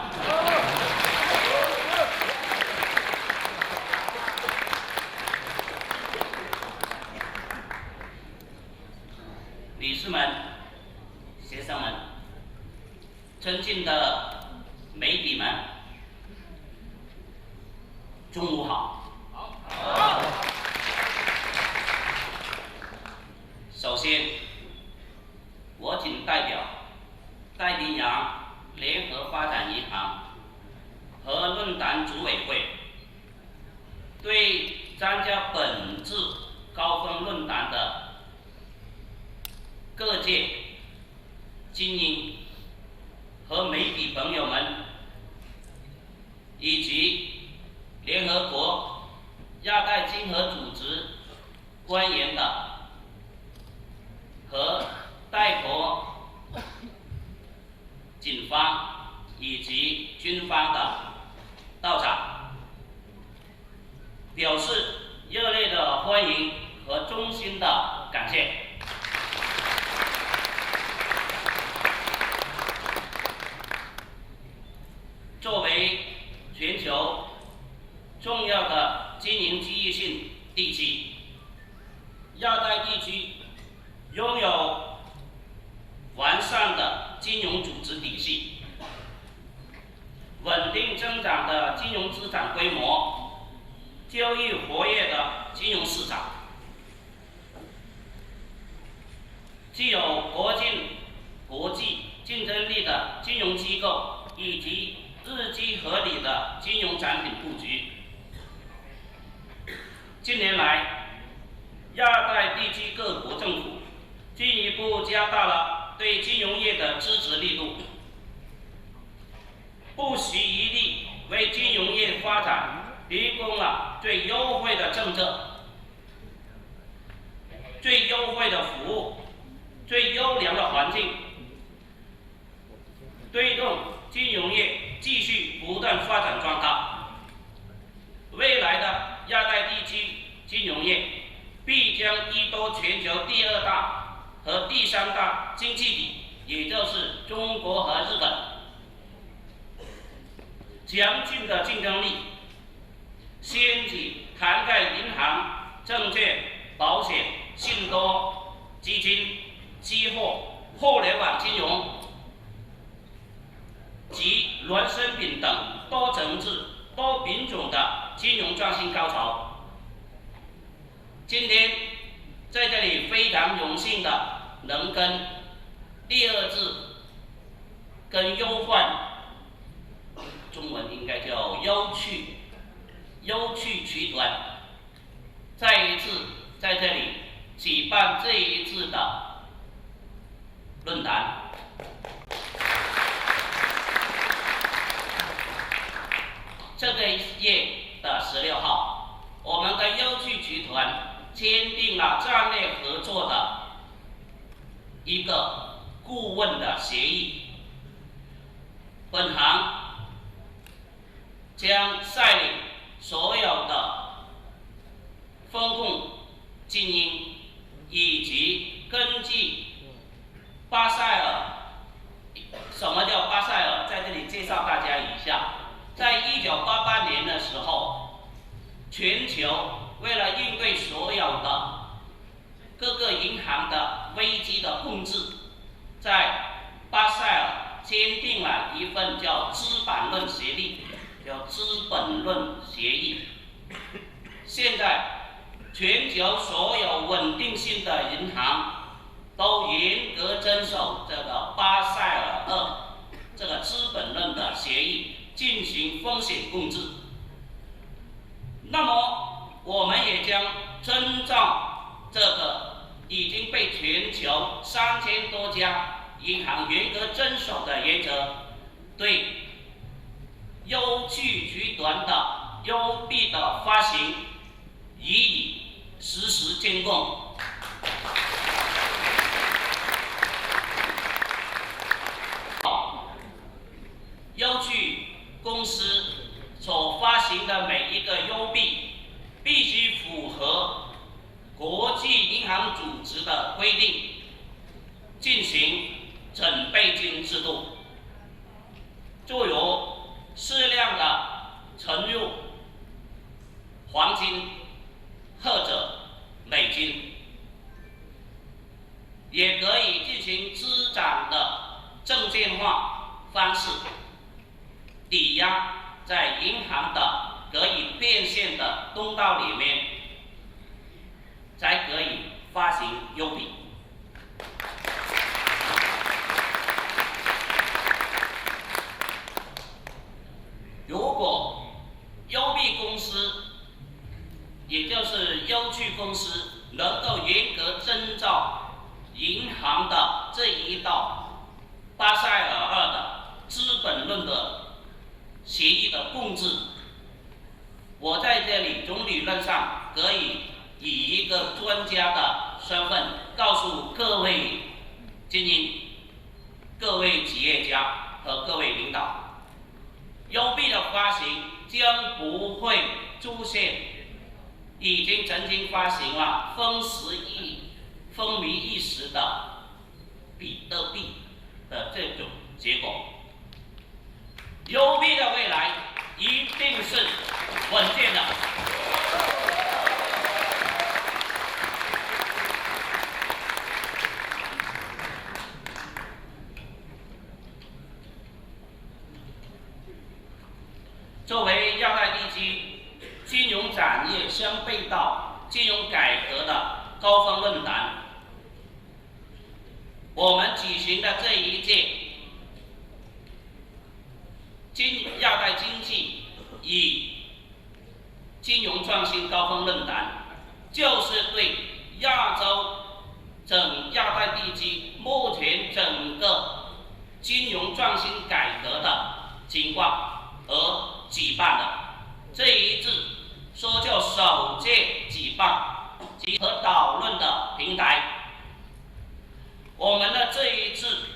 女士们、学生们、尊敬的媒体们，中午好。首先，我谨代表太平洋联合发展银行和论坛组委会，对参加本次高峰论坛的各界精英和媒体朋友们，以及联合国亚太经合组织官员的和代表警方以及军方的到场，表示热烈的欢迎和衷心的感谢。作为全球重要的经营区域性地区，亚太地区拥有完善的金融组织体系，稳定增长的金融资产规模，交易活跃的金融市场，具有国际竞争力的金融机构以及日积合理的金融产品布局。近年来，亚太地区各国政府进一步加大了对金融业的支持力度，不遗余力为金融业发展提供了最优惠的政策、最优惠的服务、最优良的环境，推动金融业继续不断发展壮大。未来的亚太地区金融业必将依托全球第2大和第3大经济体，也就是中国和日本，强劲的竞争力，掀起涵盖银行、证券、保险、信托、基金、期货、互联网金融及衍生品等多层次、多品种的金融创新高潮。今天在这里非常荣幸的能跟第2次跟Ufun，中文应该叫优趣集团，再一次在这里举办这一次的论坛。这个月的16号，我们跟优趣集团签订了战略合作的一个顾问的协议。本行将率领所有的风控精英，以及根据巴塞尔，什么叫巴塞尔？在这里介绍大家一下。在1988年的时候，全球为了应对所有的各个银行的危机的控制，在巴塞尔签订了一份叫资本论协议，叫资本论协议。现在全球所有稳定性的银行都严格遵守这个巴塞尔2这个资本论的协议，进行风险控制。那么我们也将遵照这个已经被全球3000多家银行严格遵守的原则，对优趣集团的优币的发行予以实时监控。优趣公司所发行的每一个优币必须符合国际银行组织的规定，进行准备金制度，就有适量的存入黄金或者美金，也可以进行资产的证券化方式，抵押在银行的可以变现的通道里面，才可以发行优币。如果优币公司，也就是优趣公司，能够严格遵照银行的这一道巴塞尔2的资本论的协议的控制，我在这里从理论上可以以一个专家的身份告诉各位精英、各位企业家和各位领导，优币的发行将不会出现已经曾经发行了风靡一时的比特币的这种结果。优币的未来一定是稳健的。作为亚太地区金融产业相配套、金融改革的高峰论坛，我们举行的这一届亚太经济与金融创新高峰论坛，就是对亚太地区目前整个金融创新改革的情况而举办的。这一次说叫首届举办集合讨论的平台。我们的这一次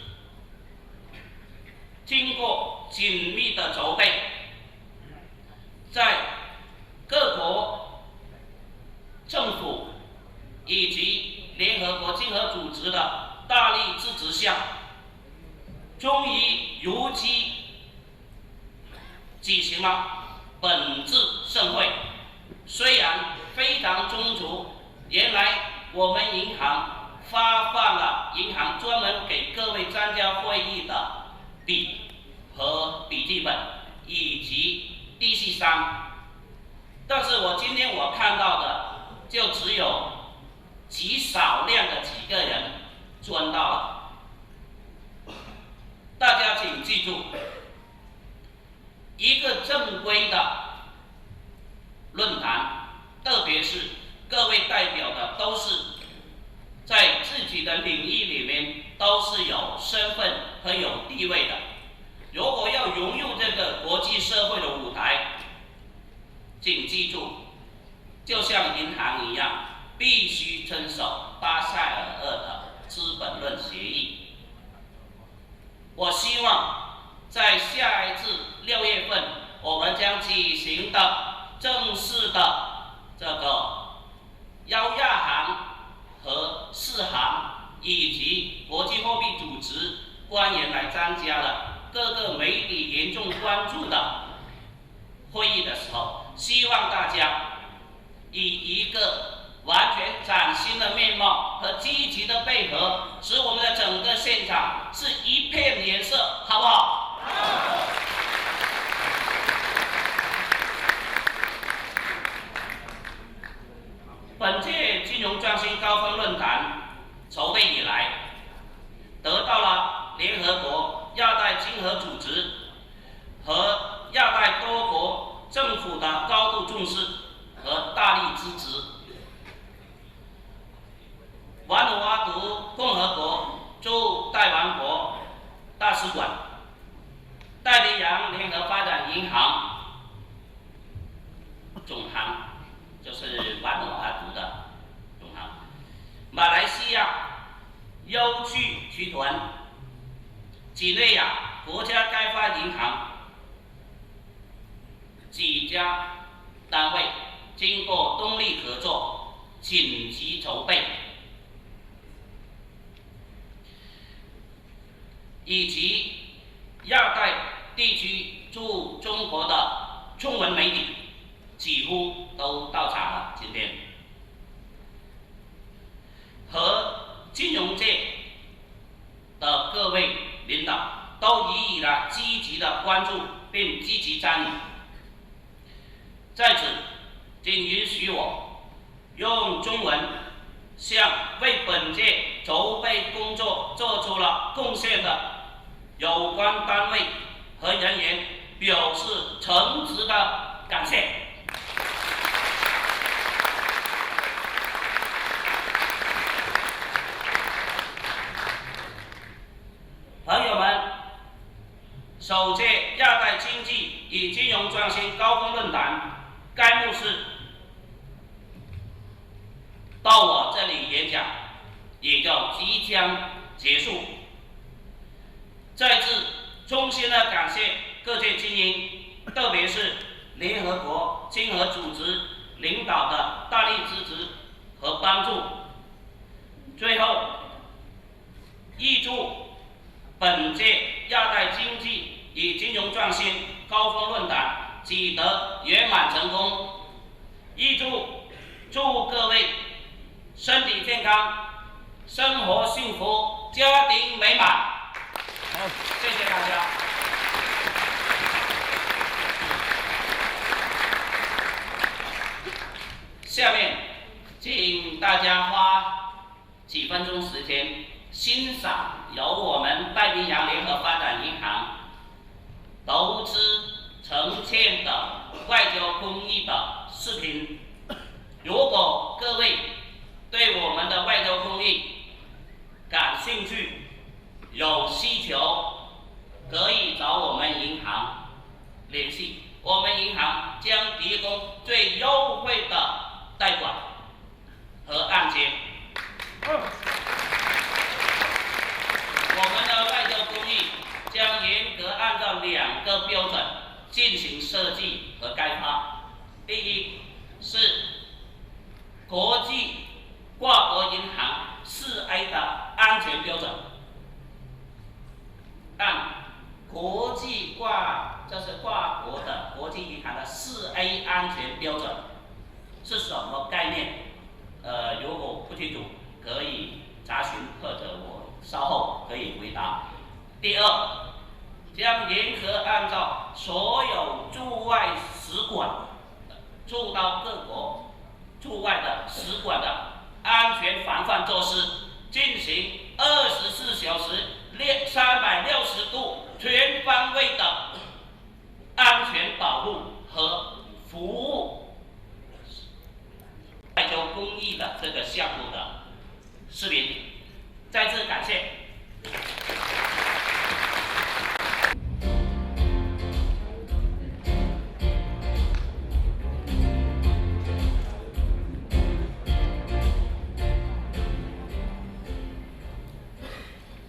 经过紧密的筹备，在各国政府以及联合国经合组织的大力支持下，终于如期举行了本次盛会。虽然非常充足，原来我们银行发放了银行专门给各位参加会议的笔和笔记本以及DC3，但是今天我看到的就只有极少量的几个人赚到了。大家请记住，一个正规的论坛，特别是各位代表的都是在自己的领域里面都是有身份和有地位的。如果要融入这个国际社会的舞台，请记住，就像银行一样，必须遵守巴塞尔2的资本论协议。我希望在下一次6月份我们将举行的正式的这个邀亚行和世行以及国际货币组织官员来参加了各个媒体严重关注的会议的时候，希望大家以一个完全崭新的面貌和积极的配合，使我们的整个现场是一片颜色，好不好？本届金融创新高峰论坛筹备以来，得到了联合国亚太经合组织和亚太多国政府的高度重视和大力支持。瓦努阿图共和国驻戴王国大使馆、太平洋联合发展银行总行，就是瓦努阿图的总行，马来西亚优趣集团、几内亚国家开发银行几家单位经过通力合作，紧急筹备，以及亚太地区驻中国的中文媒体几乎都到场了。今天和金融界的各位领导都予以了积极的关注并积极参与。在此，请允许我用中文向为本届筹备工作做出了贡献的有关单位和人员表示诚挚的感谢。朋友们，首届亚太经济与金融创新高峰论坛开幕式到我这里演讲，也就即将结束。再次衷心的感谢各界精英，特别是联合国经合组织领导的大力支持和帮助。最后，预祝本届亚太经济与金融创新高峰论坛取得圆满成功。祝各位身体健康，生活幸福，家庭美满。好，谢谢大家。下面，请大家花几分钟时间欣赏由我们太平洋联合发展银行投资呈现的外交公益的视频。如果各位对我们的外交公益感兴趣，有需求，可以找我们银行联系，我们银行将提供最优惠的贷款和按揭。我们的外交公益将严格按照2个标准进行设计和开发。第一是国际跨国银行4A 的安全标准。按国际就是跨国的国际银行的4A 安全标准是什么概念？如果不清楚，可以查询或者我稍后可以回答。第二，将严格按照所有驻外使馆驻到各国驻外的使馆的安全防范措施，进行24小时360度全方位的安全保护和服务外交公益的这个项目的视频。再次感谢。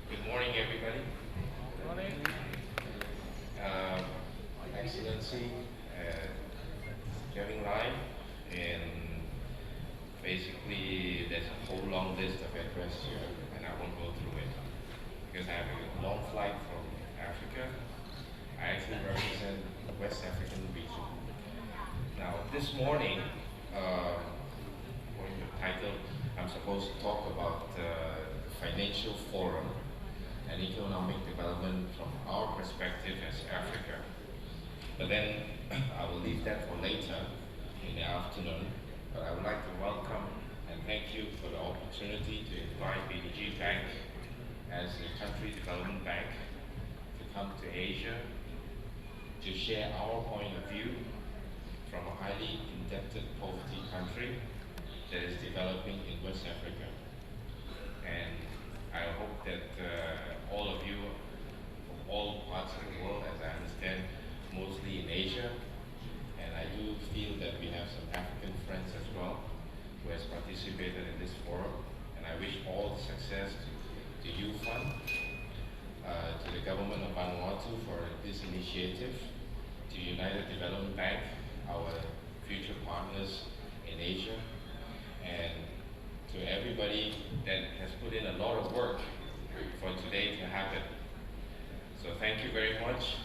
Good morning, everybody. Good morning. Excellency, Kevin Lai, and basically there's a whole long list of address here, and I won't go through it because I have a long flight from Africa. I actually represent the West African region. Now, this morning, according to the title, I'm supposed to talk about the financial forum and economic development from our perspective as Africa. But then I will leave that for later in the afternoon. But I would like to welcome and thank you for the opportunity to invite BDG Bank as a country development bank to come to Asia to share our point of view from a highly indebted poverty country that is developing in West Africa. And I hope that all of you from all parts of the world, as I understand, mostly in Asia, and I do feel that we have some African friends as well who has participated in this forum, and I wish all the success to Ufun, to the government of Vanuatu for this initiative, to United Development Bank, our future partners in Asia, and to everybody that has put in a lot of work for today to happen. So thank you very much.